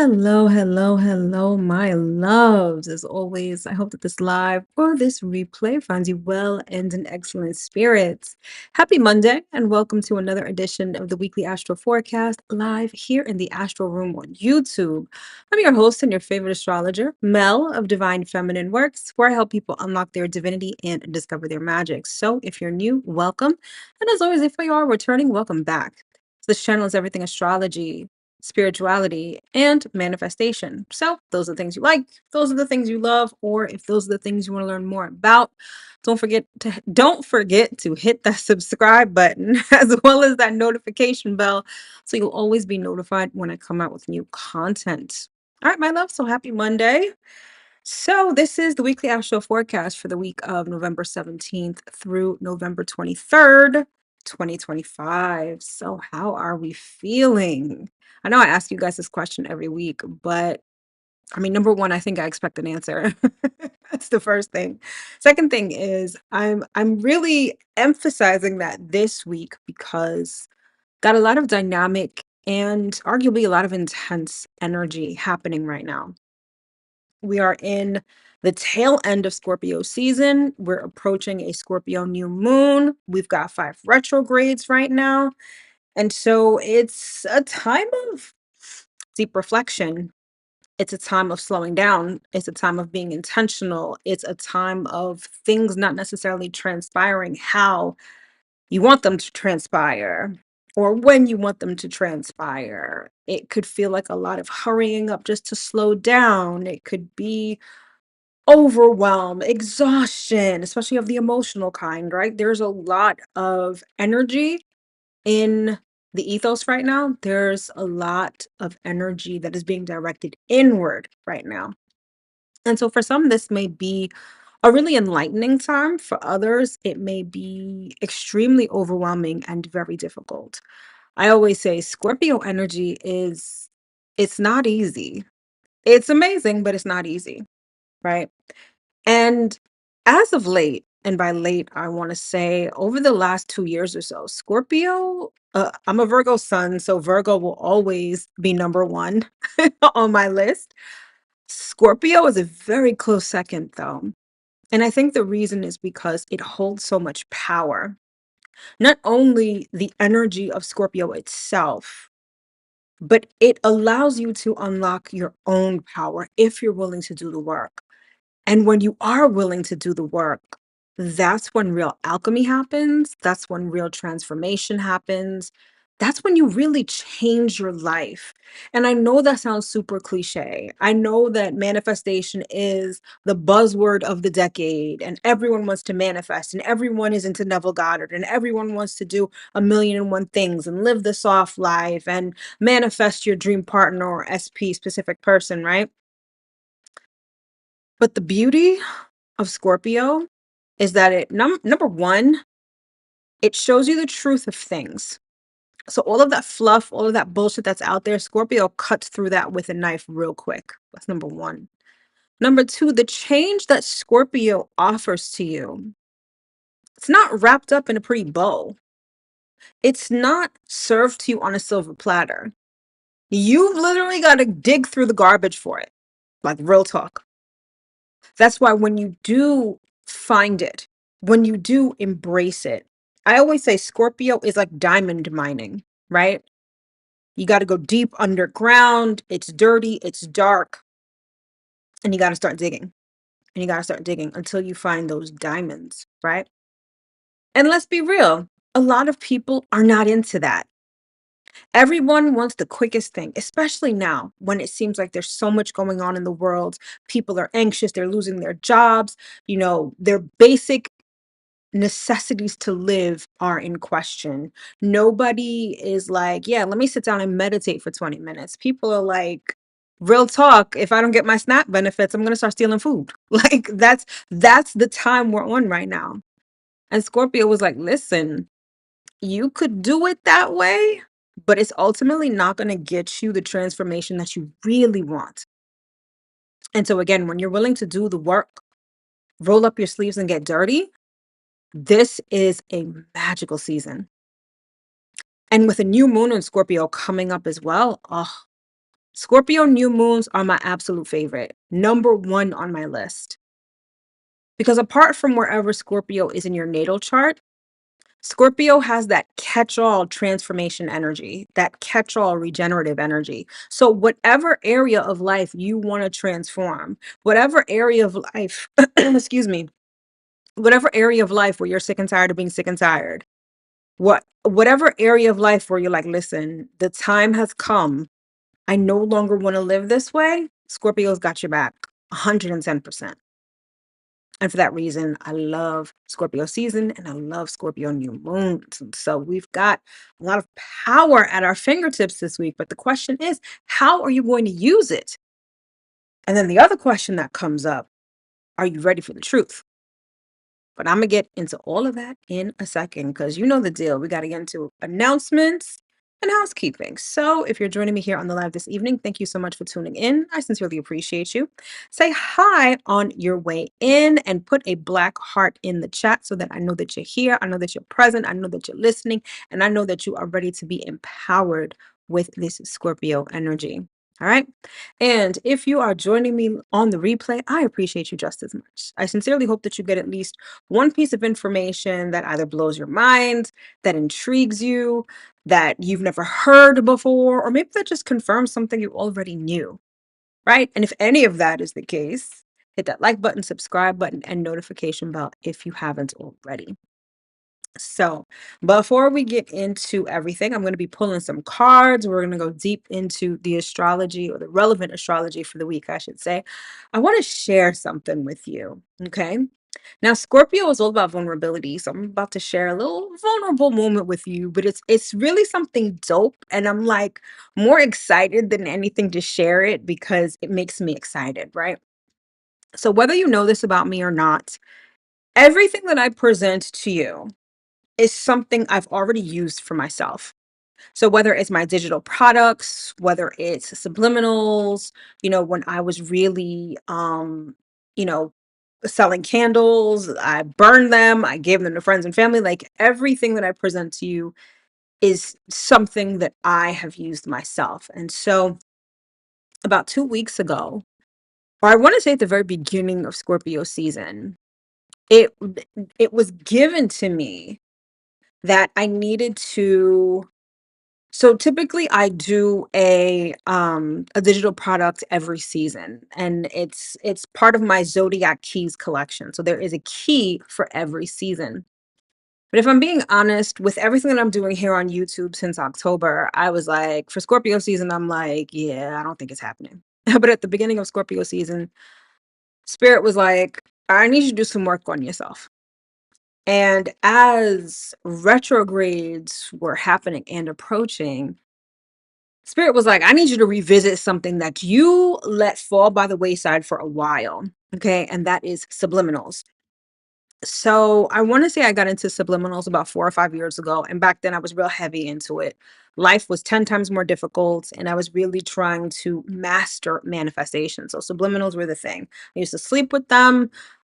Hello, hello, hello, my loves. As always, I hope that this live or this replay finds you well and in excellent spirits. Happy Monday, and welcome to another edition of the Weekly Astro Forecast live here in the Astro Room on YouTube. I'm your host and your favorite astrologer, Mel of Divine Feminine Works, where I help people unlock their divinity and discover their magic. So if you're new, welcome. And as always, if you are returning, welcome back. This channel is everything astrology, spirituality, and manifestation. So those are the things you like, those are the things you love, or if those are the things you want to learn more about, don't forget to hit that subscribe button as well as that notification bell so you'll always be notified when I come out with new content. All right, my love, so happy Monday. So this is the weekly astro forecast for the week of November 17th through November 23rd, 2025. So how are we feeling? I know I ask you guys this question every week, but I mean, number one, I think I expect an answer. That's the first thing. Second thing is I'm really emphasizing that this week because got a lot of dynamic and arguably a lot of intense energy happening right now. We are in the tail end of Scorpio season. We're approaching a Scorpio new moon. We've got 5 retrogrades right now. And so it's a time of deep reflection. It's a time of slowing down. It's a time of being intentional. It's a time of things not necessarily transpiring how you want them to transpire or when you want them to transpire. It could feel like a lot of hurrying up just to slow down. It could be overwhelm, exhaustion, especially of the emotional kind, right? There's a lot of energy in the ethos right now. There's a lot of energy that is being directed inward right now. And so for some, this may be a really enlightening time. For others, it may be extremely overwhelming and very difficult. I always say Scorpio energy it's not easy. It's amazing, but it's not easy, right? And as of late, and by late, I want to say over the last 2 years or so, Scorpio, I'm a Virgo sun, so Virgo will always be number one on my list. Scorpio is a very close second, though. And I think the reason is because it holds so much power. Not only the energy of Scorpio itself, but it allows you to unlock your own power if you're willing to do the work. And when you are willing to do the work, that's when real alchemy happens. That's when real transformation happens. That's when you really change your life. And I know that sounds super cliche. I know that manifestation is the buzzword of the decade, and everyone wants to manifest, and everyone is into Neville Goddard, and everyone wants to do a million and one things and live the soft life and manifest your dream partner or SP specific person, right? But the beauty of Scorpio is that number one, it shows you the truth of things. So all of that fluff, all of that bullshit that's out there, Scorpio cuts through that with a knife real quick. That's number one. Number two, the change that Scorpio offers to you, it's not wrapped up in a pretty bow. It's not served to you on a silver platter. You've literally got to dig through the garbage for it. Like real talk. That's why when you do find it, when you do embrace it, I always say Scorpio is like diamond mining, right? You got to go deep underground. It's dirty, it's dark, and you got to start digging. And you got to start digging until you find those diamonds, right? And let's be real, a lot of people are not into that. Everyone wants the quickest thing, especially now when it seems like there's so much going on in the world. People are anxious, they're losing their jobs, their basic necessities to live are in question. Nobody is like, yeah, let me sit down and meditate for 20 minutes. People are like, real talk, if I don't get my SNAP benefits, I'm going to start stealing food. Like that's the time we're on right now. And Scorpio was like, listen, you could do it that way, but it's ultimately not going to get you the transformation that you really want. And so again, when you're willing to do the work, roll up your sleeves and get dirty, this is a magical season. And with a new moon in Scorpio coming up as well, oh, Scorpio new moons are my absolute favorite. Number one on my list. Because apart from wherever Scorpio is in your natal chart, Scorpio has that catch all transformation energy, that catch all regenerative energy. So, whatever area of life you want to transform, whatever area of life, excuse me, whatever area of life where you're sick and tired of being sick and tired, whatever area of life where you're like, listen, the time has come. I no longer want to live this way. Scorpio's got your back 110%. And for that reason, I love Scorpio season and I love Scorpio new moons. And so we've got a lot of power at our fingertips this week. But the question is, how are you going to use it? And then the other question that comes up, are you ready for the truth? But I'm going to get into all of that in a second because you know the deal. We got to get into announcements and housekeeping. So if you're joining me here on the live this evening, thank you so much for tuning in. I sincerely appreciate you. Say hi on your way in and put a black heart in the chat so that I know that you're here. I know that you're present. I know that you're listening. And I know that you are ready to be empowered with this Scorpio energy. All right. And if you are joining me on the replay, I appreciate you just as much. I sincerely hope that you get at least one piece of information that either blows your mind, that intrigues you, that you've never heard before, or maybe that just confirms something you already knew, right? And if any of that is the case, hit that like button, subscribe button, and notification bell if you haven't already. So, before we get into everything, I'm going to be pulling some cards. We're going to go deep into the astrology or the relevant astrology for the week, I should say. I want to share something with you. Okay. Now, Scorpio is all about vulnerability. So I'm about to share a little vulnerable moment with you, but it's really something dope. And I'm like more excited than anything to share it because it makes me excited, right? So whether you know this about me or not, everything that I present to you is something I've already used for myself. So whether it's my digital products, whether it's subliminals, when I was really you know, selling candles, I burned them, I gave them to friends and family, like everything that I present to you is something that I have used myself. And so about 2 weeks ago, or I want to say at the very beginning of Scorpio season, it it was given to me that I needed to. So typically I do a digital product every season, and it's part of my zodiac keys collection. So there is a key for every season. But if I'm being honest, with everything that I'm doing here on YouTube since October, I was like, for Scorpio season, I'm like, yeah, I don't think it's happening. But at the beginning of Scorpio season, Spirit was like, I need you to do some work on yourself. And as retrogrades were happening and approaching, Spirit was like, I need you to revisit something that you let fall by the wayside for a while. Okay. And that is subliminals. So I want to say I got into subliminals about 4 or 5 years ago. And back then I was real heavy into it. Life was 10 times more difficult. And I was really trying to master manifestation. So subliminals were the thing. I used to sleep with them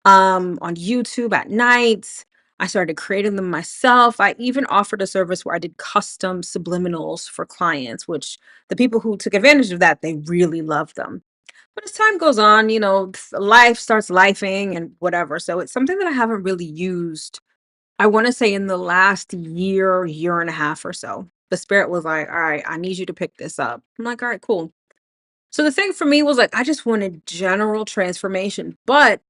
on YouTube at night. I started creating them myself. I even offered a service where I did custom subliminals for clients, which the people who took advantage of that, they really loved them. But as time goes on, life starts lifing and whatever. So it's something that I haven't really used, I want to say in the last year, year and a half or so. The spirit was like, all right, I need you to pick this up. I'm like, all right, cool. So the thing for me was like, I just wanted general transformation. But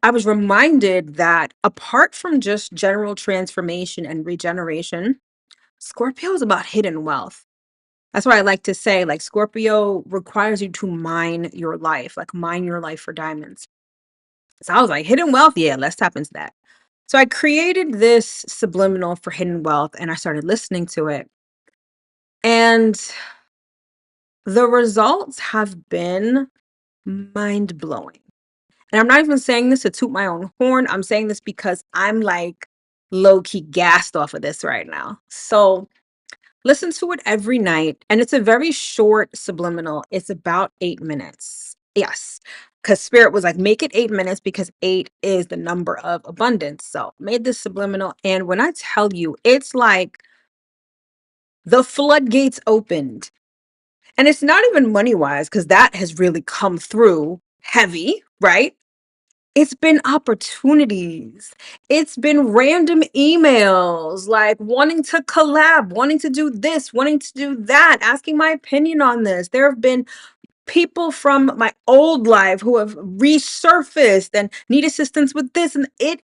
I was reminded that apart from just general transformation and regeneration, Scorpio is about hidden wealth. That's why I like to say, like, Scorpio requires you to mine your life, like, mine your life for diamonds. So I was like, hidden wealth? Yeah, let's tap into that. So I created this subliminal for hidden wealth and I started listening to it. And the results have been mind blowing. And I'm not even saying this to toot my own horn. I'm saying this because I'm like low key gassed off of this right now. So listen to it every night. And it's a very short subliminal. It's about 8 minutes. Yes. Because Spirit was like, make it 8 minutes because 8 is the number of abundance. So made this subliminal. And when I tell you, it's like the floodgates opened And it's not even money wise, because that has really come through heavy, right? It's been opportunities. It's been random emails, like wanting to collab, wanting to do this, wanting to do that, asking my opinion on this. There have been people from my old life who have resurfaced and need assistance with this, and it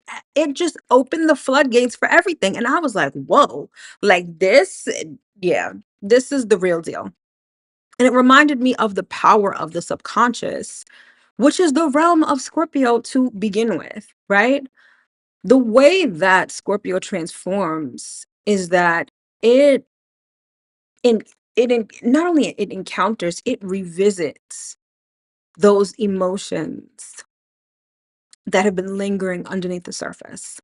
just opened the floodgates for everything. And I was like, whoa, like this, yeah, this is the real deal. And it reminded me of the power of the subconscious, which is the realm of Scorpio to begin with, right? The way that Scorpio transforms is that it in not only it encounters, it revisits those emotions that have been lingering underneath the surface.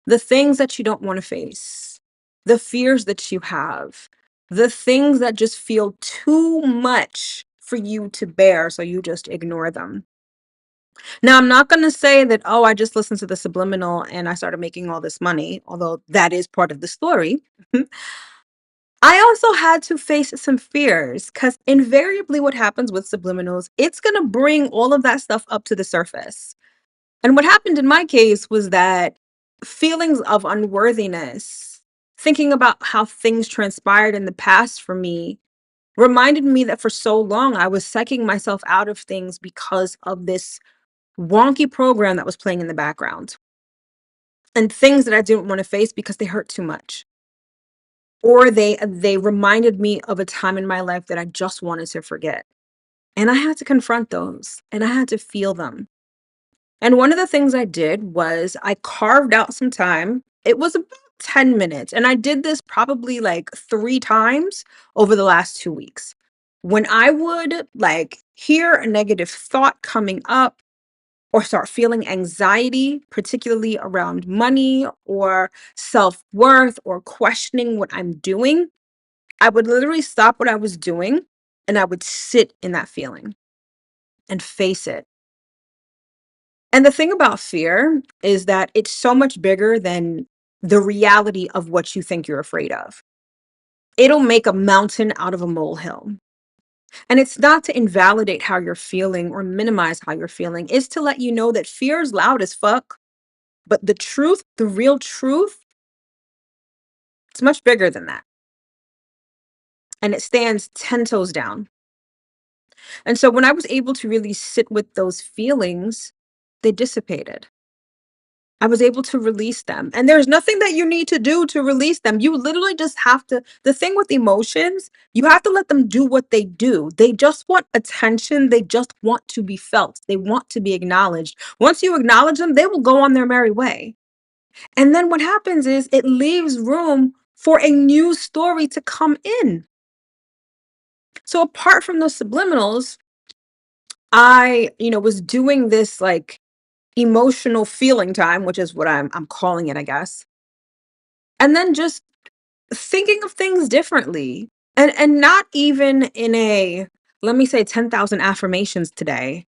The things that you don't want to face, the fears that you have, the things that just feel too much for you to bear, so you just ignore them. Now, I'm not going to say that, oh, I just listened to the subliminal and I started making all this money, although that is part of the story. I also had to face some fears because invariably, what happens with subliminals, it's going to bring all of that stuff up to the surface. And what happened in my case was that feelings of unworthiness, thinking about how things transpired in the past for me, reminded me that for so long I was psyching myself out of things because of this wonky program that was playing in the background, and things that I didn't want to face because they hurt too much, or they reminded me of a time in my life that I just wanted to forget. And I had to confront those and I had to feel them. And one of the things I did was I carved out some time. It was about 10 minutes. And I did this probably like 3 times over the last 2 weeks. When I would like hear a negative thought coming up or start feeling anxiety, particularly around money or self worth or questioning what I'm doing, I would literally stop what I was doing and I would sit in that feeling and face it. And the thing about fear is that it's so much bigger than the reality of what you think you're afraid of. It'll make a mountain out of a molehill. And it's not to invalidate how you're feeling or minimize how you're feeling. It's to let you know that fear is loud as fuck. But the truth, the real truth, it's much bigger than that. And it stands 10 toes down. And so when I was able to really sit with those feelings, they dissipated. I was able to release them. And there's nothing that you need to do to release them. You literally just have to. The thing with emotions, you have to let them do what they do. They just want attention. They just want to be felt. They want to be acknowledged. Once you acknowledge them, they will go on their merry way. And then what happens is it leaves room for a new story to come in. So apart from those subliminals, I was doing this like emotional feeling time, which is what I'm calling it, I guess. And then just thinking of things differently. And not even in a, let me say, 10,000 affirmations today.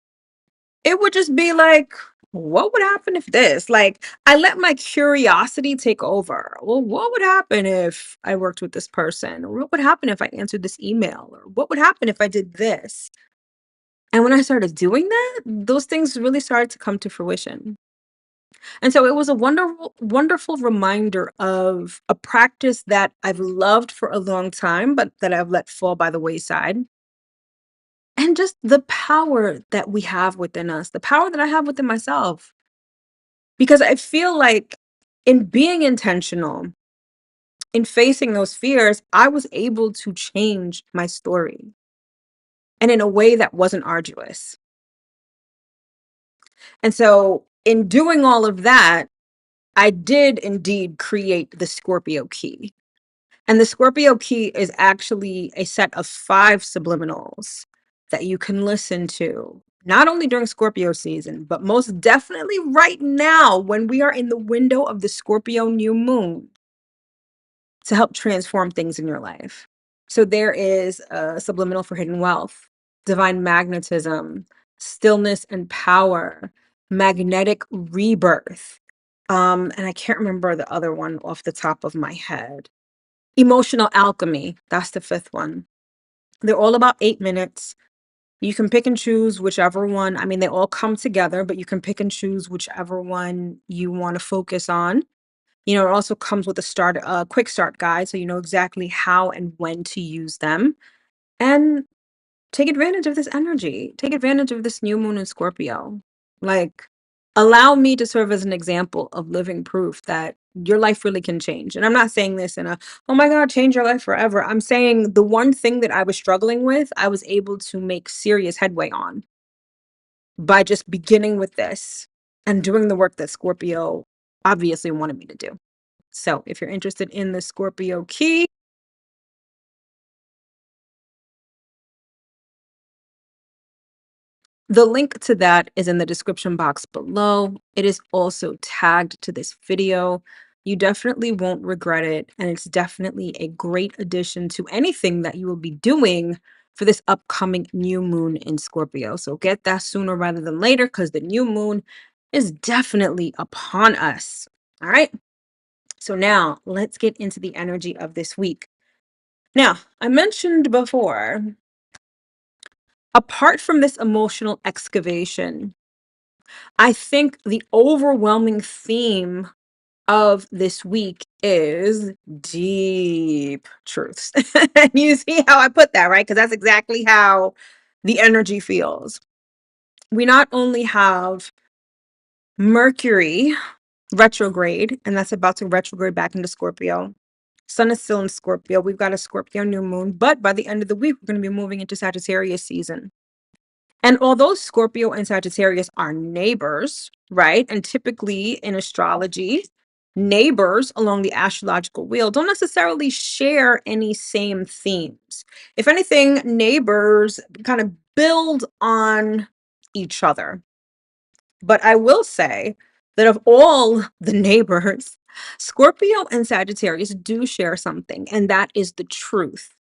It would just be like, what would happen if this? Like, I let my curiosity take over. Well, what would happen if I worked with this person? Or what would happen if I answered this email? Or what would happen if I did this? And when I started doing that, those things really started to come to fruition. And so it was a wonderful, wonderful reminder of a practice that I've loved for a long time, but that I've let fall by the wayside. And just the power that we have within us, the power that I have within myself. Because I feel like in being intentional, in facing those fears, I was able to change my story and in a way that wasn't arduous. And so, in doing all of that, I did indeed create the Scorpio key. And the Scorpio key is actually a set of 5 subliminals that you can listen to, not only during Scorpio season, but most definitely right now when we are in the window of the Scorpio new moon to help transform things in your life. So there is a subliminal for hidden wealth, divine magnetism, stillness and power, magnetic rebirth. And I can't remember the other one off the top of my head. Emotional alchemy, that's the 5th one. They're all about 8 minutes. You can pick and choose whichever one. I mean, they all come together, but you can pick and choose whichever one you want to focus on. It also comes with a quick start guide, so you know exactly how and when to use them. And take advantage of this energy. Take advantage of this new moon in Scorpio. Like, allow me to serve as an example of living proof that your life really can change. And I'm not saying this in a, oh my God, change your life forever. I'm saying the one thing that I was struggling with, I was able to make serious headway on by just beginning with this and doing the work that Scorpio obviously wanted me to do. So if you're interested in the Scorpio key, the link to that is in the description box below. It is also tagged to this video. You definitely won't regret it, and it's definitely a great addition to anything that you will be doing for this upcoming new moon in Scorpio. So get that sooner rather than later because the new moon is definitely upon us. All right. So now let's get into the energy of this week. Now, I mentioned before, apart from this emotional excavation, I think the overwhelming theme of this week is deep truths. And you see how I put that, right? Because that's exactly how the energy feels. We not only have Mercury retrograde, and that's about to retrograde back into Scorpio. Sun is still in Scorpio. We've got a Scorpio new moon, but by the end of the week, we're going to be moving into Sagittarius season. And although Scorpio and Sagittarius are neighbors, right? And typically in astrology, neighbors along the astrological wheel don't necessarily share any same themes. If anything, neighbors kind of build on each other. But I will say that of all the neighbors, Scorpio and Sagittarius do share something, and that is the truth.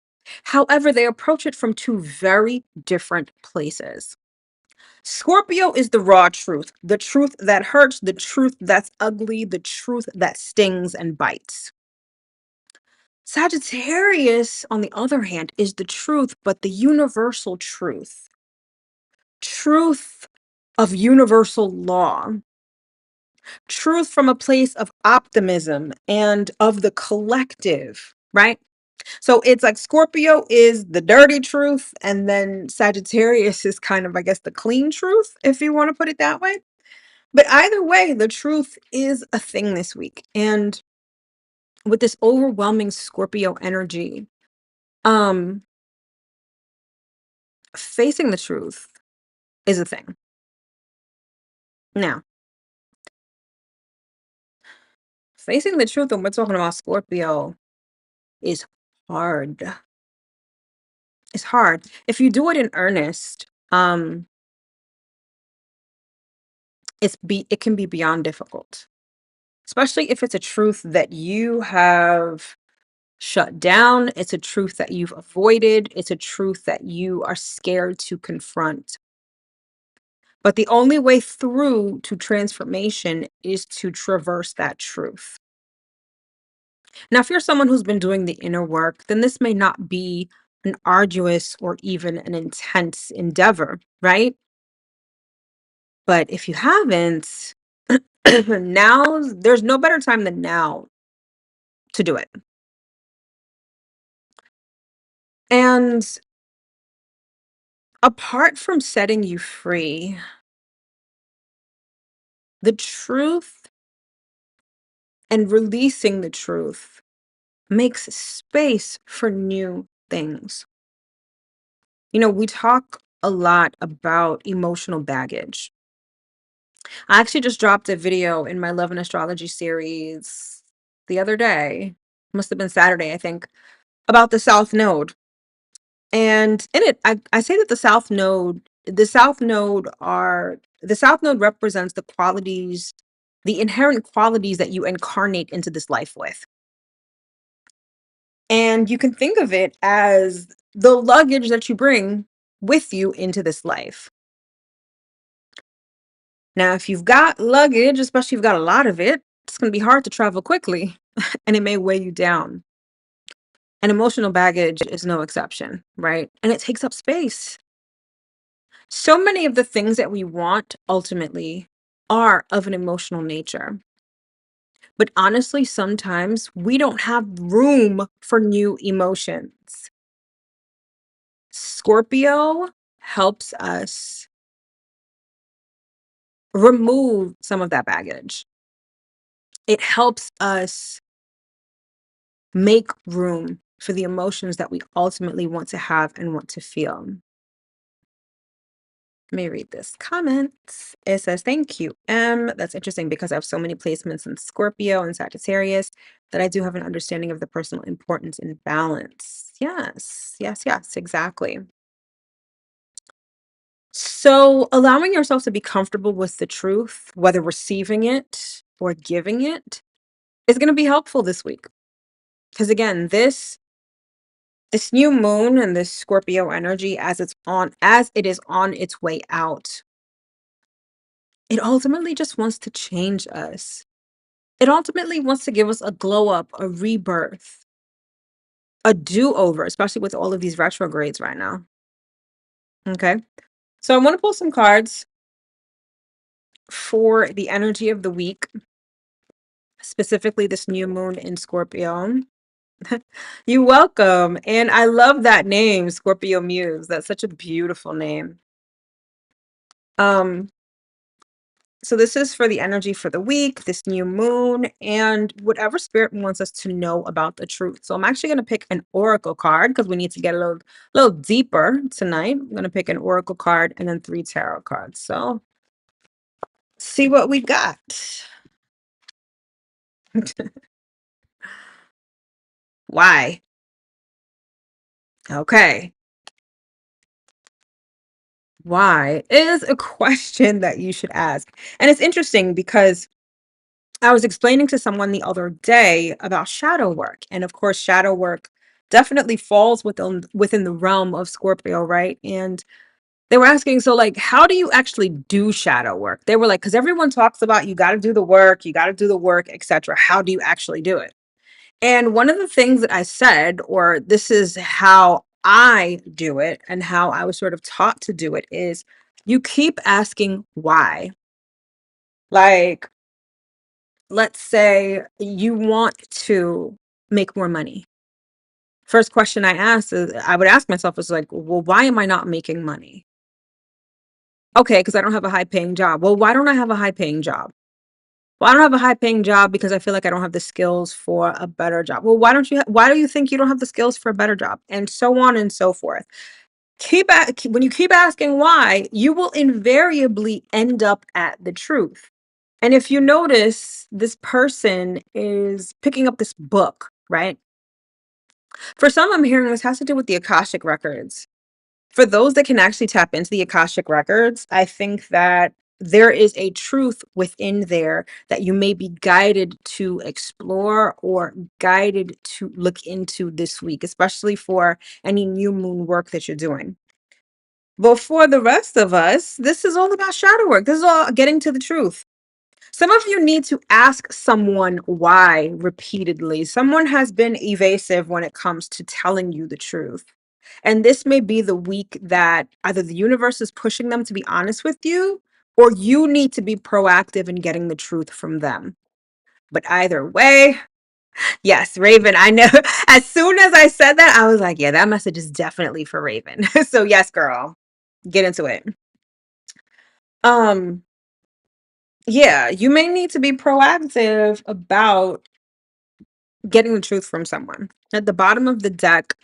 However, they approach it from two very different places. Scorpio is the raw truth, the truth that hurts, the truth that's ugly, the truth that stings and bites. Sagittarius, on the other hand, is the truth, but the universal truth. Truth of universal law. Truth from a place of optimism and of the collective, right? So it's like Scorpio is the dirty truth, and then Sagittarius is kind of, I guess, the clean truth, if you want to put it that way. But either way, the truth is a thing this week. And with this overwhelming Scorpio energy, um, facing the truth is a thing. Now, facing the truth when we're talking about Scorpio is hard. It's hard. If you do it in earnest, it can be beyond difficult. Especially if it's a truth that you have shut down, it's a truth that you've avoided, it's a truth that you are scared to confront. But the only way through to transformation is to traverse that truth. Now, if you're someone who's been doing the inner work, then this may not be an arduous or even an intense endeavor, right? But if you haven't, now there's no better time than now to do it. And apart from setting you free, the truth and releasing the truth makes space for new things. We talk a lot about emotional baggage. I actually just dropped a video in my Love and Astrology series the other day. Must have been Saturday, I think, about the South Node. And in it, I say that the South Node represents the inherent qualities that you incarnate into this life with. And you can think of it as the luggage that you bring with you into this life. Now, if you've got luggage, especially if you've got a lot of it, it's going to be hard to travel quickly and it may weigh you down. And emotional baggage is no exception, right? And it takes up space. So many of the things that we want ultimately are of an emotional nature. But honestly, sometimes we don't have room for new emotions. Scorpio helps us remove some of that baggage. It helps us make room for the emotions that we ultimately want to have and want to feel. Let me read this comment. It says, "Thank you, M. That's interesting because I have so many placements in Scorpio and Sagittarius that I do have an understanding of the personal importance and balance." Yes, yes, yes, exactly. So, allowing yourself to be comfortable with the truth, whether receiving it or giving it, is going to be helpful this week. Because again, this new moon and this Scorpio energy, as it is on its way out, it ultimately just wants to change us. It ultimately wants to give us a glow up, a rebirth, a do-over, especially with all of these retrogrades right now. Okay. So I want to pull some cards for the energy of the week, specifically this new moon in Scorpio. You're welcome. And I love that name, Scorpio Muse. That's such a beautiful name. Um, So this is for the energy for the week, this new moon, and whatever spirit wants us to know about the truth. So I'm actually going to pick an oracle card because we need to get a little deeper tonight. I'm going to pick an oracle card and then 3 tarot cards. So see what we got. Why? Okay. Why is a question that you should ask. And it's interesting because I was explaining to someone the other day about shadow work. And of course, shadow work definitely falls within the realm of Scorpio, right? And they were asking, so like, how do you actually do shadow work? They were like, because everyone talks about you got to do the work, you got to do the work, etc. How do you actually do it? And one of the things that I said, or this is how I do it and how I was sort of taught to do it, is you keep asking why. Like, let's say you want to make more money. First question I would ask myself is like, well, why am I not making money? Okay, because I don't have a high paying job. Well, why don't I have a high paying job? Well, I don't have a high paying job because I feel like I don't have the skills for a better job. Well, why do you think you don't have the skills for a better job? And so on and so forth. When you keep asking why, you will invariably end up at the truth. And if you notice, this person is picking up this book, right? For some, I'm hearing this has to do with the Akashic records. For those that can actually tap into the Akashic records, I think that there is a truth within there that you may be guided to explore or guided to look into this week, especially for any new moon work that you're doing. But for the rest of us, this is all about shadow work. This is all getting to the truth. Some of you need to ask someone why repeatedly. Someone has been evasive when it comes to telling you the truth. And this may be the week that either the universe is pushing them to be honest with you, or you need to be proactive in getting the truth from them. But either way, yes, Raven, I know. As soon as I said that, I was like, yeah, that message is definitely for Raven. So yes, girl, get into it. Um, yeah, you may need to be proactive about getting the truth from someone. At the bottom of the deck,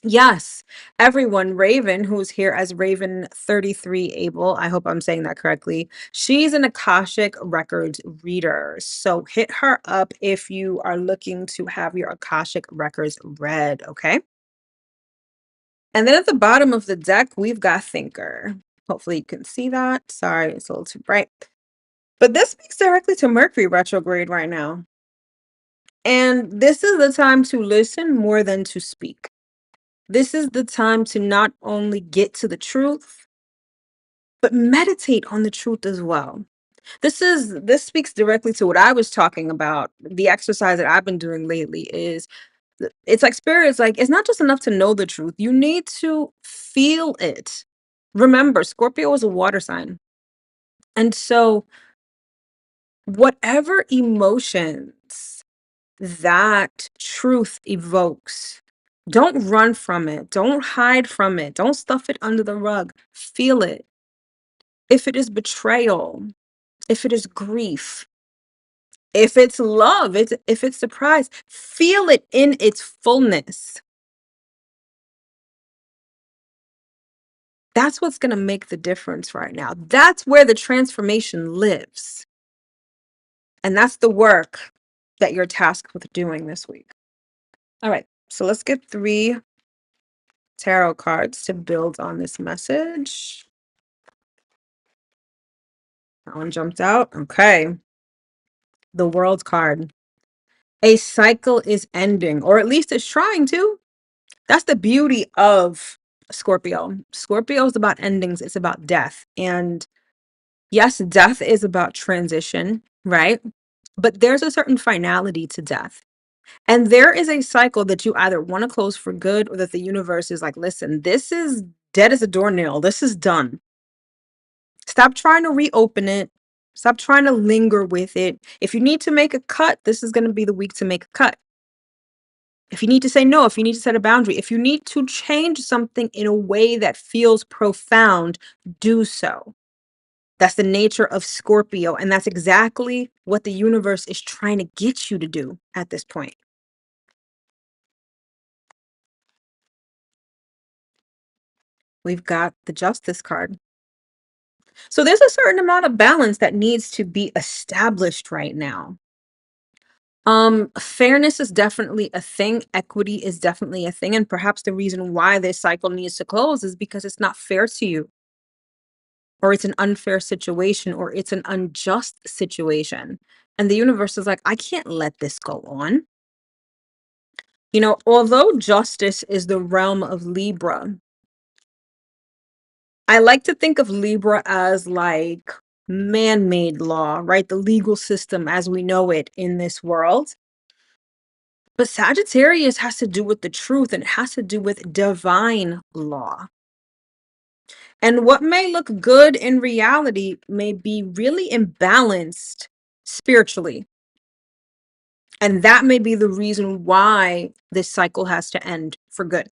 yes, everyone, Raven, who's here as Raven 33 Able, I hope I'm saying that correctly. She's an Akashic Records reader. So hit her up if you are looking to have your Akashic Records read, okay? And then at the bottom of the deck, we've got Thinker. Hopefully you can see that. Sorry, it's a little too bright. But this speaks directly to Mercury retrograde right now. And this is the time to listen more than to speak. This is the time to not only get to the truth, but meditate on the truth as well. This speaks directly to what I was talking about. The exercise that I've been doing lately is It's like spirit is like, it's not just enough to know the truth. You need to feel it. Remember, Scorpio is a water sign. And so, whatever emotions that truth evokes, don't run from it. Don't hide from it. Don't stuff it under the rug. Feel it. If it is betrayal, if it is grief, if it's love, if it's surprise, feel it in its fullness. That's what's going to make the difference right now. That's where the transformation lives. And that's the work that you're tasked with doing this week. All right. So let's get 3 tarot cards to build on this message. That one jumped out. Okay. The World card. A cycle is ending, or at least it's trying to. That's the beauty of Scorpio. Scorpio is about endings, it's about death. And yes, death is about transition, right? But there's a certain finality to death. And there is a cycle that you either want to close for good, or that the universe is like, listen, this is dead as a doornail. This is done. Stop trying to reopen it. Stop trying to linger with it. If you need to make a cut, this is going to be the week to make a cut. If you need to say no, if you need to set a boundary, if you need to change something in a way that feels profound, do so. That's the nature of Scorpio. And that's exactly what the universe is trying to get you to do at this point. We've got the Justice card. So there's a certain amount of balance that needs to be established right now. Fairness is definitely a thing. Equity is definitely a thing. And perhaps the reason why this cycle needs to close is because it's not fair to you, or it's an unfair situation, or it's an unjust situation. And the universe is like, I can't let this go on. Although justice is the realm of Libra, I like to think of Libra as like man-made law, right? The legal system as we know it in this world. But Sagittarius has to do with the truth, and it has to do with divine law. And what may look good in reality may be really imbalanced spiritually. And that may be the reason why this cycle has to end for good.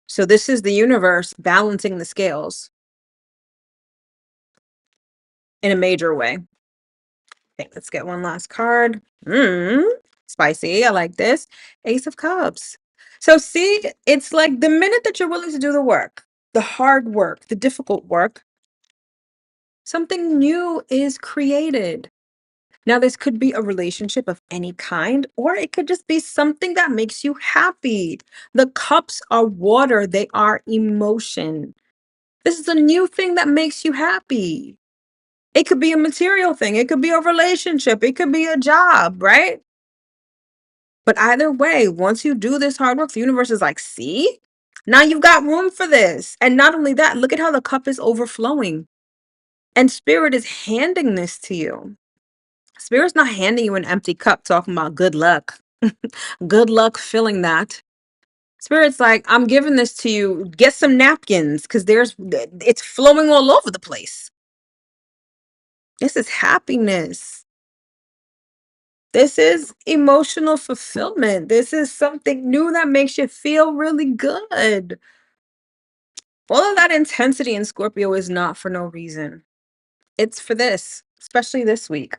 So this is the universe balancing the scales in a major way. Okay, let's get one last card. Spicy. I like this. Ace of Cups. So see, it's like the minute that you're willing to do the work, the hard work, the difficult work, something new is created. Now, this could be a relationship of any kind, or it could just be something that makes you happy. The cups are water, they are emotion. This is a new thing that makes you happy. It could be a material thing, it could be a relationship, it could be a job, right? But either way, once you do this hard work, the universe is like, see, now you've got room for this. And not only that, look at how the cup is overflowing. And spirit is handing this to you. Spirit's not handing you an empty cup talking about good luck. Good luck filling that. Spirit's like, I'm giving this to you. Get some napkins because it's flowing all over the place. This is happiness. This is emotional fulfillment. This is something new that makes you feel really good. All of that intensity in Scorpio is not for no reason. It's for this, especially this week.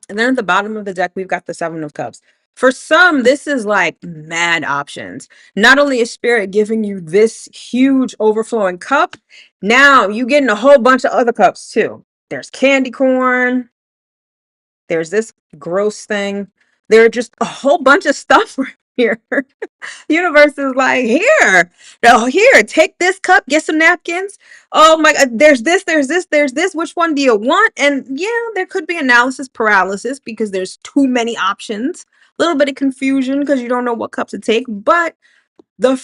And then at the bottom of the deck, we've got the Seven of Cups. For some, this is like mad options. Not only is Spirit giving you this huge overflowing cup, now you getting a whole bunch of other cups too. There's candy corn. There's this gross thing. There are just a whole bunch of stuff right here. Universe is like, here, no, here, take this cup, get some napkins. Oh my God, there's this, there's this, there's this. Which one do you want? And yeah, there could be analysis paralysis because there's too many options. A little bit of confusion because you don't know what cup to take. But the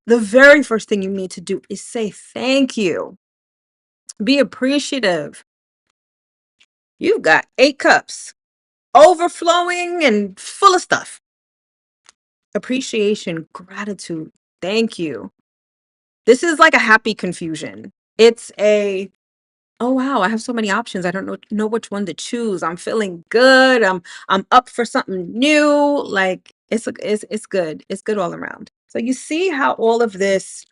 very first thing you need to do is say thank you. Be appreciative. You've got 8 cups, overflowing and full of stuff. appreciation, gratitude. Thank you. This is like a happy confusion. It's a, oh wow, I have so many options. I don't know which one to choose. I'm feeling good. I'm up for something new. Like it's good. It's good all around. So you see how all of this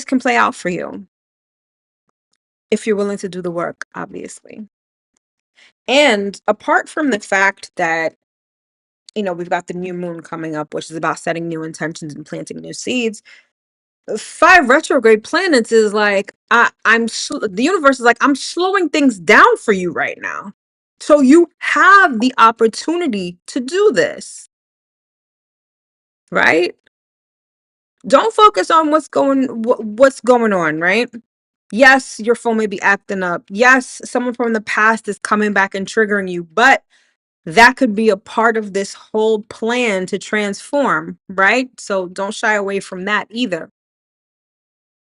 can play out for you if you're willing to do the work, obviously. And apart from the fact that, we've got the new moon coming up, which is about setting new intentions and planting new seeds. Five retrograde planets is like, the universe is like, I'm slowing things down for you right now. So you have the opportunity to do this, right? Don't focus on what's going on, right? Yes, your phone may be acting up. Yes, someone from the past is coming back and triggering you, but that could be a part of this whole plan to transform, right? So don't shy away from that either.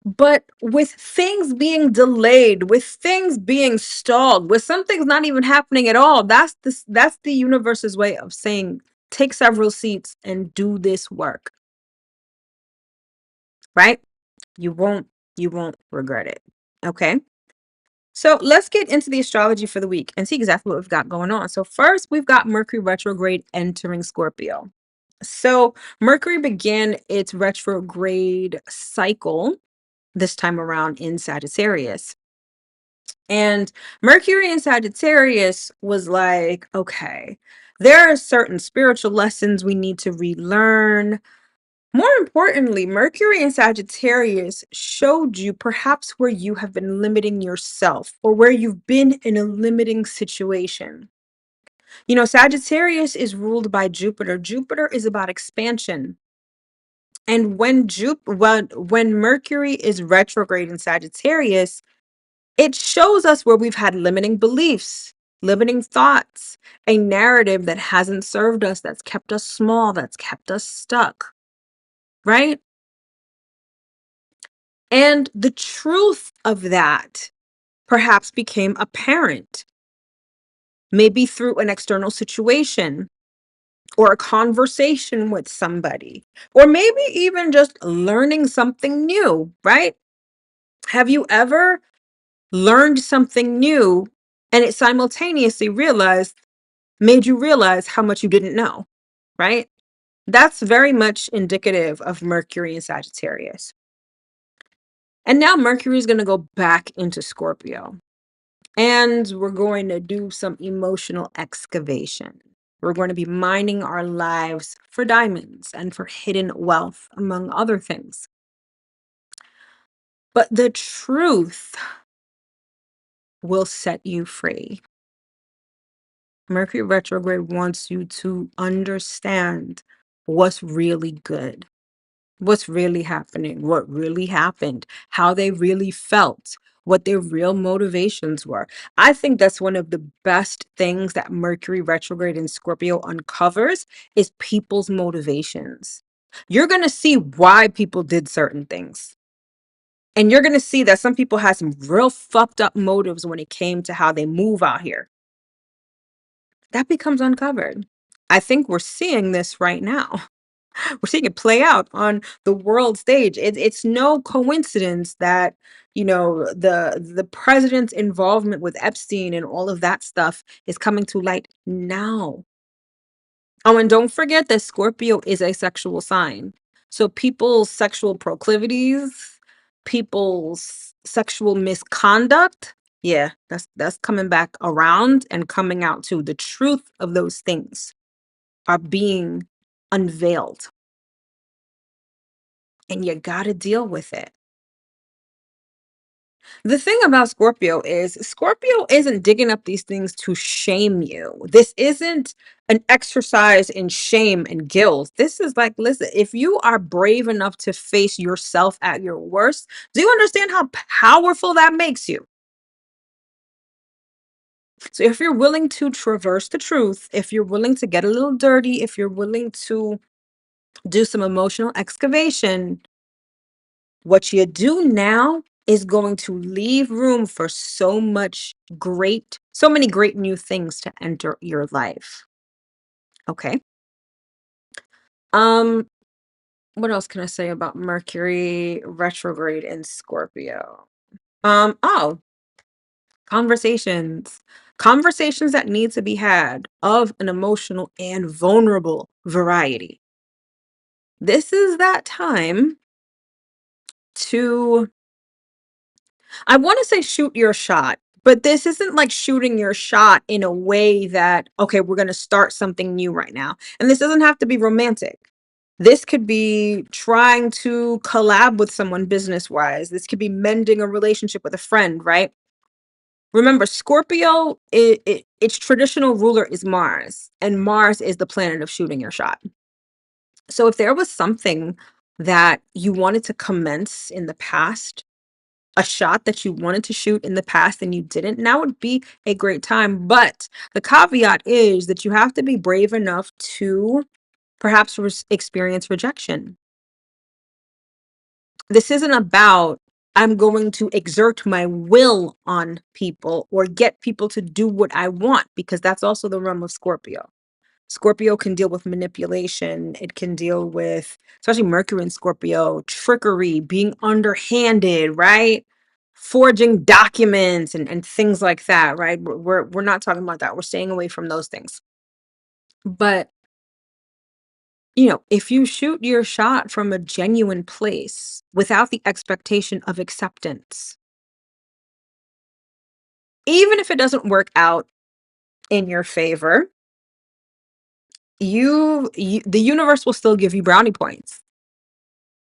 But with things being delayed, with things being stalled, with some things not even happening at all, that's the universe's way of saying take several seats and do this work, right? You won't you won't regret it. Okay? So let's get into the astrology for the week and see exactly what we've got going on. So first, we've got Mercury retrograde entering Scorpio. So Mercury began its retrograde cycle this time around in Sagittarius. And Mercury in Sagittarius was like, okay, there are certain spiritual lessons we need to relearn. More importantly, Mercury in Sagittarius showed you perhaps where you have been limiting yourself or where you've been in a limiting situation. Sagittarius is ruled by Jupiter. Jupiter is about expansion. And when Mercury is retrograde in Sagittarius, it shows us where we've had limiting beliefs, limiting thoughts, a narrative that hasn't served us, that's kept us small, that's kept us stuck, right? And the truth of that perhaps became apparent, maybe through an external situation or a conversation with somebody, or maybe even just learning something new, right? Have you ever learned something new and it simultaneously made you realize how much you didn't know, right? That's very much indicative of Mercury in Sagittarius. And now Mercury is going to go back into Scorpio. And we're going to do some emotional excavation. We're going to be mining our lives for diamonds and for hidden wealth, among other things. But the truth will set you free. Mercury retrograde wants you to understand what's really good, what's really happening, what really happened, how they really felt, what their real motivations were. I think that's one of the best things that Mercury retrograde in Scorpio uncovers is people's motivations. You're going to see why people did certain things. And you're going to see that some people had some real fucked up motives when it came to how they move out here. That becomes uncovered. I think we're seeing this right now. We're seeing it play out on the world stage. It's no coincidence that, the president's involvement with Epstein and all of that stuff is coming to light now. Oh, and don't forget that Scorpio is a sexual sign. So people's sexual proclivities, people's sexual misconduct, yeah, that's coming back around and coming out too. The truth of those things are being unveiled, and you got to deal with it. The thing about Scorpio isn't digging up these things to shame you. This isn't an exercise in shame and guilt. This is like, listen, if you are brave enough to face yourself at your worst, do you understand how powerful that makes you? So if you're willing to traverse the truth, if you're willing to get a little dirty, if you're willing to do some emotional excavation, what you do now is going to leave room for so many great new things to enter your life. Okay. Um, what else can I say about Mercury retrograde in Scorpio? Oh, conversations. Conversations that need to be had of an emotional and vulnerable variety. This is that time to, I want to say shoot your shot, but this isn't like shooting your shot in a way that, okay, we're going to start something new right now. And this doesn't have to be romantic. This could be trying to collab with someone business wise. This could be mending a relationship with a friend, right? Remember, Scorpio, its traditional ruler is Mars, and Mars is the planet of shooting your shot. So if there was something that you wanted to commence in the past, a shot that you wanted to shoot in the past and you didn't, now would be a great time. But the caveat is that you have to be brave enough to perhaps experience rejection. This isn't about I'm going to exert my will on people or get people to do what I want, because that's also the realm of Scorpio. Scorpio can deal with manipulation. It can deal with, especially Mercury and Scorpio, trickery, being underhanded, right? Forging documents and things like that, right? We're not talking about that. We're staying away from those things. But if you shoot your shot from a genuine place without the expectation of acceptance, even if it doesn't work out in your favor, the universe will still give you brownie points.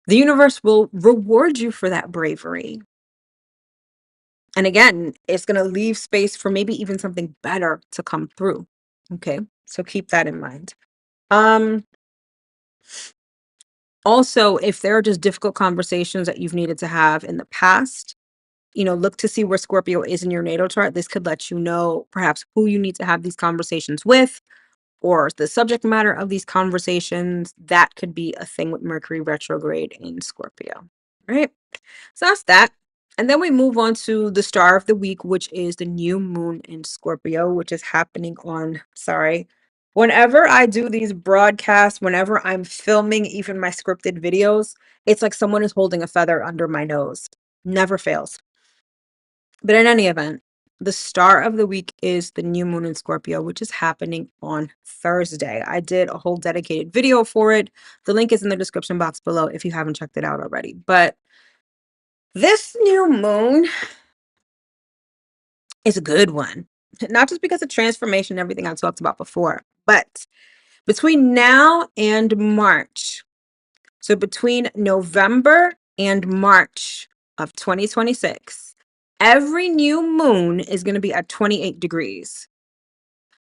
The universe will reward you for that bravery. And again, it's going to leave space for maybe even something better to come through. Okay? So keep that in mind. Um Also, if there are just difficult conversations that you've needed to have in the past, look to see where Scorpio is in your natal chart. This could let you know perhaps who you need to have these conversations with or the subject matter of these conversations. That could be a thing with Mercury retrograde in Scorpio, right? So that's that. And then we move on to the star of the week, which is the new moon in Scorpio, which is happening on, sorry, whenever I do these broadcasts, whenever I'm filming even my scripted videos, it's like someone is holding a feather under my nose. Never fails. But in any event, the star of the week is the new moon in Scorpio, which is happening on Thursday. I did a whole dedicated video for it. The link is in the description box below if you haven't checked it out already. But this new moon is a good one. Not just because of transformation and everything I talked about before, but between now and March. So between November and March of 2026, every new moon is going to be at 28 degrees.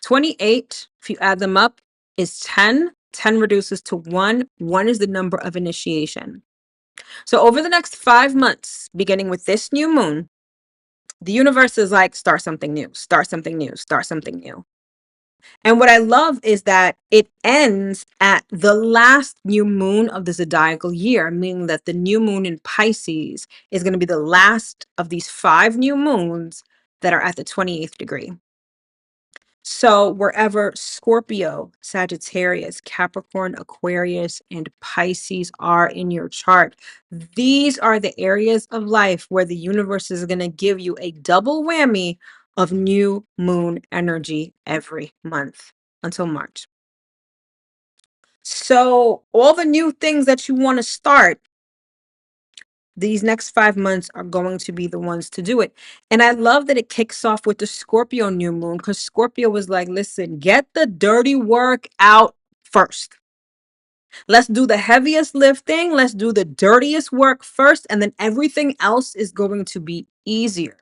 28, if you add them up, is 10. 10 reduces to 1. 1 is the number of initiation. So over the next 5 months, beginning with this new moon, the universe is like, start something new, start something new, start something new. And what I love is that it ends at the last new moon of the zodiacal year, meaning that the new moon in Pisces is going to be the last of these 5 new moons that are at the 28th degree. So wherever Scorpio, Sagittarius, Capricorn, Aquarius, and Pisces are in your chart, these are the areas of life where the universe is going to give you a double whammy of new moon energy every month until March. So all the new things that you want to start, these next 5 months are going to be the ones to do it. And I love that it kicks off with the Scorpio new moon, because Scorpio was like, listen, get the dirty work out first. Let's do the heaviest lifting. Let's do the dirtiest work first. And then everything else is going to be easier.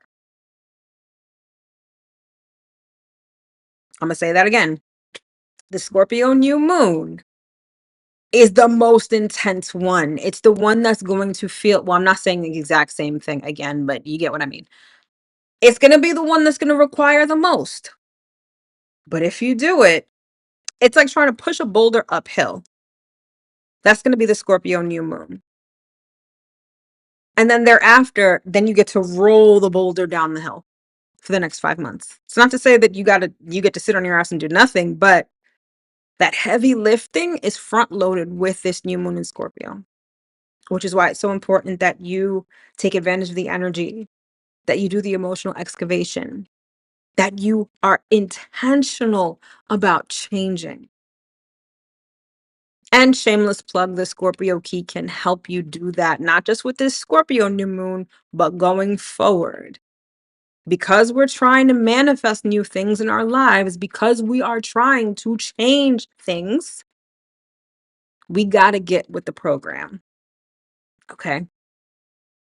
I'm going to say that again. The Scorpio new moon is the most intense one. It's the one that's going to feel, well, I'm not saying the exact same thing again, but you get what I mean. It's going to be the one that's going to require the most. But if you do it, it's like trying to push a boulder uphill. That's going to be the Scorpio new moon. And then thereafter, then you get to roll the boulder down the hill for the next 5 months. It's not to say that you get to sit on your ass and do nothing, but That heavy lifting is front loaded with this new moon in Scorpio, which is why it's so important that you take advantage of the energy, that you do the emotional excavation, that you are intentional about changing. And shameless plug, the Scorpio key can help you do that, not just with this Scorpio new moon, but going forward. Because we're trying to manifest new things in our lives, because we are trying to change things, we got to get with the program. Okay.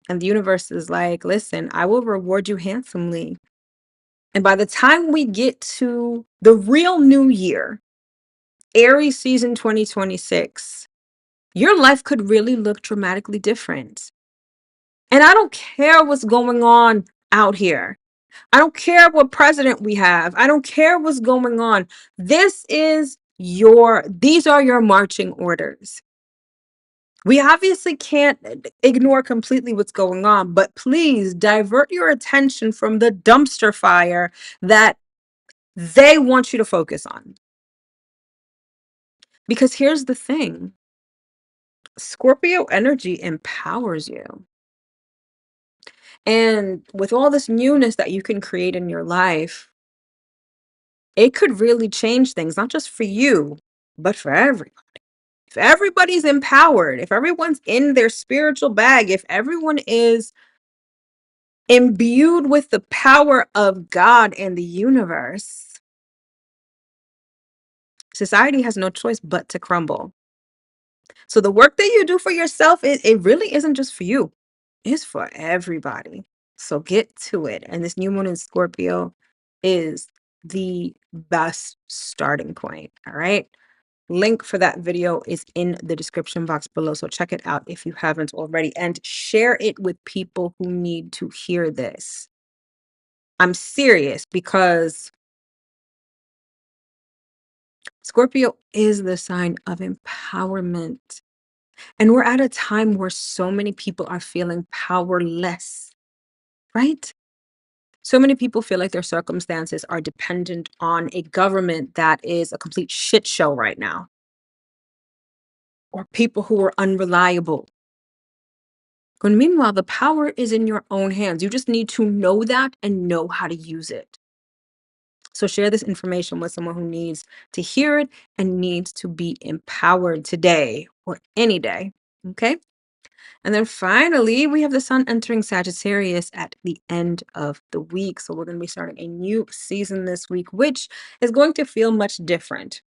And the universe is like, listen, I will reward you handsomely. And by the time we get to the real new year, Aries season 2026, your life could really look dramatically different. And I don't care what's going on out here. I don't care what president we have. I don't care what's going on. These are your marching orders. We obviously can't ignore completely what's going on, but please divert your attention from the dumpster fire that they want you to focus on. Because here's the thing, Scorpio energy empowers you. And with all this newness that you can create in your life, it could really change things, not just for you, but for everyone. If everybody's empowered, if everyone's in their spiritual bag, if everyone is imbued with the power of God and the universe, society has no choice but to crumble. So the work that you do for yourself, it really isn't just for you. It's for everybody. So get to it. And this new moon in Scorpio is the best starting point. All right. Link for that video is in the description box below. So check it out if you haven't already and share it with people who need to hear this. I'm serious because Scorpio is the sign of empowerment. And we're at a time where so many people are feeling powerless, right? So many people feel like their circumstances are dependent on a government that is a complete shit show right now, or people who are unreliable. When meanwhile, the power is in your own hands. You just need to know that and know how to use it. So share this information with someone who needs to hear it and needs to be empowered today or any day. Okay. And then finally, we have the sun entering Sagittarius at the end of the week. So we're going to be starting a new season this week, which is going to feel much different.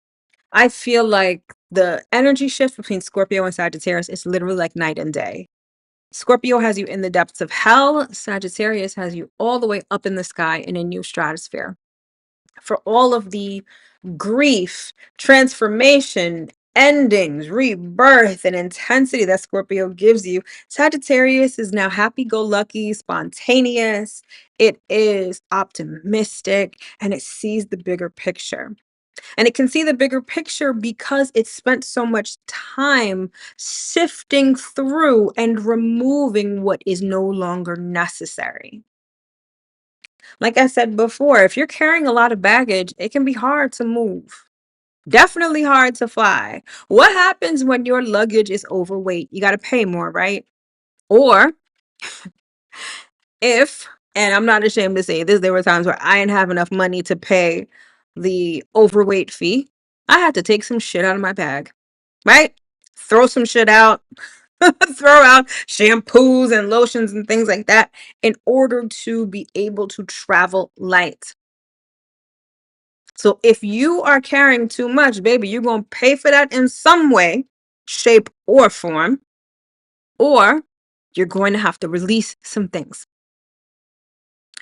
I feel like the energy shift between Scorpio and Sagittarius is literally like night and day. Scorpio has you in the depths of hell. Sagittarius has you all the way up in the sky in a new stratosphere. For all of the grief, transformation, endings, rebirth, and intensity that Scorpio gives you, Sagittarius is now happy go lucky, spontaneous. It is optimistic and it sees the bigger picture. And it can see the bigger picture because it spent so much time sifting through and removing what is no longer necessary. Like I said before, if you're carrying a lot of baggage, it can be hard to move. Definitely hard to fly. What happens when your luggage is overweight? You got to pay more, right? Or if, and I'm not ashamed to say this, there were times where I didn't have enough money to pay the overweight fee. I had to take some shit out of my bag, right? Throw some shit out, throw out shampoos and lotions and things like that in order to be able to travel light. So if you are carrying too much, baby, you're going to pay for that in some way, shape, or form, or you're going to have to release some things.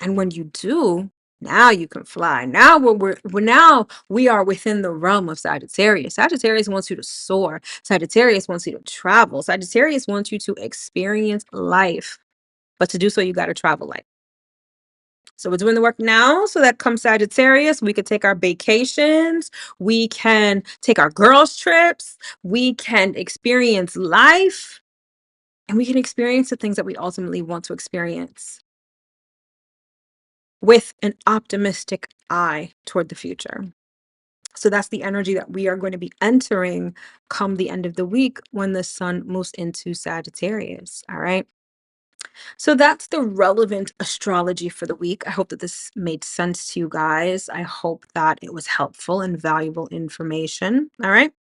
And when you do, now you can fly. Now now we are within the realm of Sagittarius. Sagittarius wants you to soar. Sagittarius wants you to travel. Sagittarius wants you to experience life. But to do so, you got to travel light. So we're doing the work now so that come Sagittarius, we could take our vacations, we can take our girls' trips, we can experience life, and we can experience the things that we ultimately want to experience with an optimistic eye toward the future. So that's the energy that we are going to be entering come the end of the week when the sun moves into Sagittarius. All right. So that's the relevant astrology for the week. I hope that this made sense to you guys. I hope that it was helpful and valuable information. All right.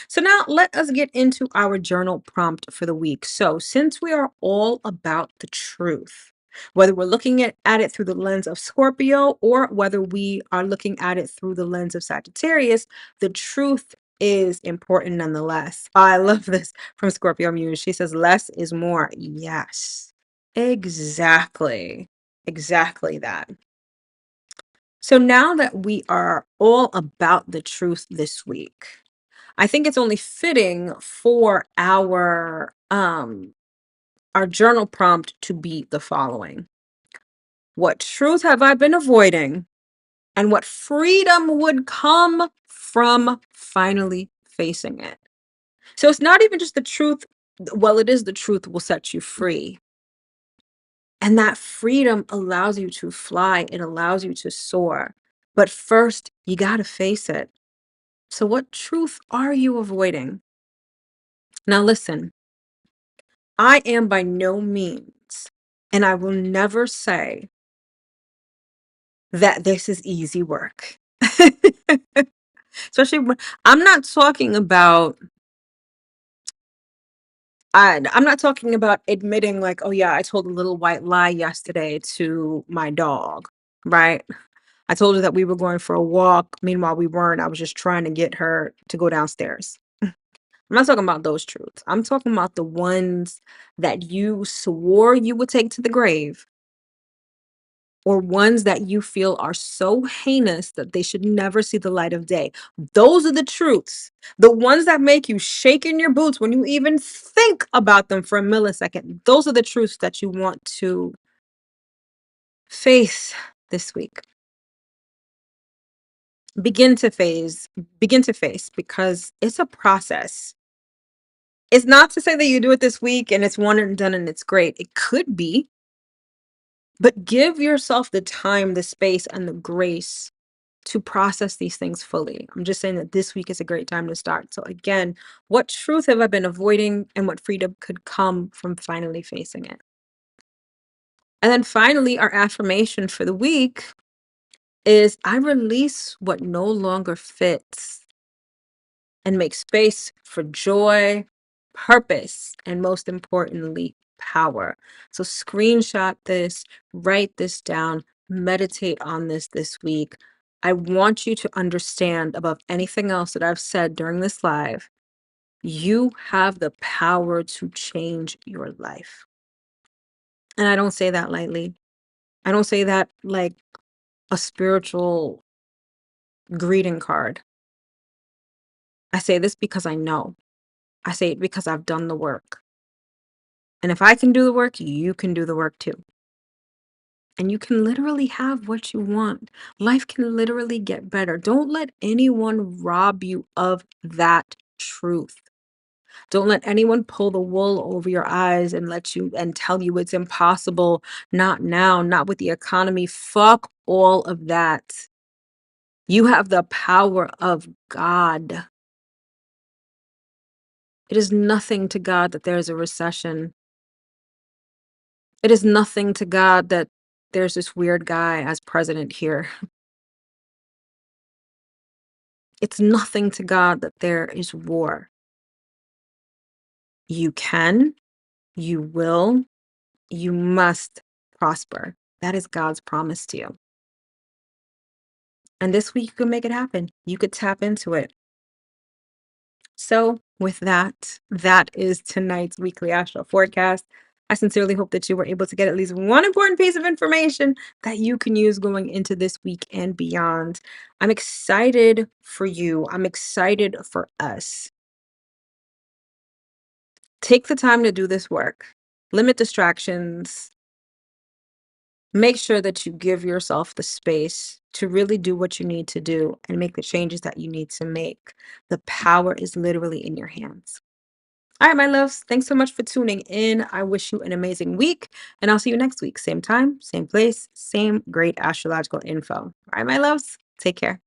So now let us get into our journal prompt for the week. So, since we are all about the truth, whether we're looking at it through the lens of Scorpio or whether we are looking at it through the lens of Sagittarius, the truth is important nonetheless. I love this from Scorpio Muse. She says, less is more. Yes. Exactly. Exactly that. So now that we are all about the truth this week, I think it's only fitting for our journal prompt to be the following. What truth have I been avoiding, and what freedom would come from finally facing it? So it's not even just the truth. Well, it is the truth will set you free. And that freedom allows you to fly, it allows you to soar. But first, you got to face it. So, what truth are you avoiding? Now, listen, I am by no means, and I will never say that this is easy work. Especially when I'm not talking about I'm not talking about admitting like, oh yeah, I told a little white lie yesterday to my dog, right? I told her that we were going for a walk. Meanwhile, we weren't. I was just trying to get her to go downstairs. I'm not talking about those truths. I'm talking about the ones that you swore you would take to the grave, or ones that you feel are so heinous that they should never see the light of day. Those are the truths. The ones that make you shake in your boots when you even think about them for a millisecond. Those are the truths that you want to face this week. Begin to phase, begin to face, because it's a process. It's not to say that you do it this week and it's one and done and it's great. It could be, but give yourself the time, the space, and the grace to process these things fully. I'm just saying that this week is a great time to start. So, again, what truth have I been avoiding, and what freedom could come from finally facing it? And then finally, our affirmation for the week is I release what no longer fits and make space for joy, purpose, and most importantly, power. So, screenshot this, write this down, meditate on this week. I want you to understand, above anything else that I've said during this live, you have the power to change your life. And I don't say that lightly. I don't say that like a spiritual greeting card. I say this because I know. I say it because I've done the work. And if I can do the work, you can do the work too. And you can literally have what you want. Life can literally get better. Don't let anyone rob you of that truth. Don't let anyone pull the wool over your eyes and let you and tell you it's impossible. Not now, not with the economy. Fuck all of that. You have the power of God. It is nothing to God that there's a recession. It is nothing to God that there's this weird guy as president here. It's nothing to God that there is war. You can, you will, you must prosper. That is God's promise to you. And this week you can make it happen. You could tap into it. So, with that, that is tonight's weekly astral forecast. I sincerely hope that you were able to get at least one important piece of information that you can use going into this week and beyond. I'm excited for you. I'm excited for us. Take the time to do this work. Limit distractions. Make sure that you give yourself the space to really do what you need to do and make the changes that you need to make. The power is literally in your hands. All right, my loves, thanks so much for tuning in. I wish you an amazing week, and I'll see you next week. Same time, same place, same great astrological info. All right, my loves, take care.